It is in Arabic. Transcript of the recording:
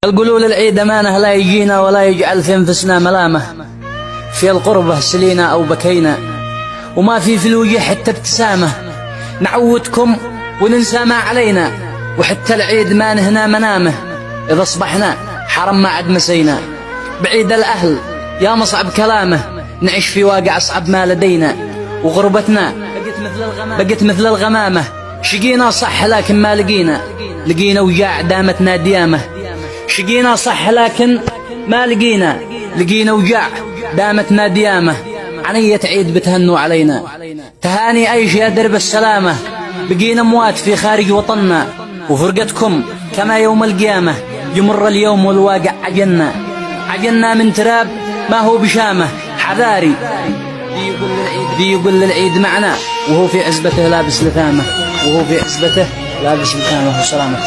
يقولوا للعيد أمانة لا يجينا ولا يجعل في أنفسنا ملامة، في القربة سلينا أو بكينا وما في الوجه حتى ابتسامة. نعودكم وننسى ما علينا وحتى العيد ما نهنا منامه. إذا أصبحنا حرم ما عد مسينا بعيد الأهل يا مصعب كلامه. نعيش في واقع أصعب ما لدينا وغربتنا بقت مثل الغمامة. شقينا صح لكن ما لقينا وجاع دامتنا ديامة. شقينا صح لكن ما لقينا وجاع دامتنا ديامة. عنية عيد بتهنوا علينا تهاني عيش يا درب السلامة. بقينا اموات في خارج وطننا وفرقتكم كما يوم القيامة. يمر اليوم والواقع عجلنا من تراب ما هو بشامة. حذاري دي يقول للعيد معنا وهو في عزبته لابس لثامة. والسلامة.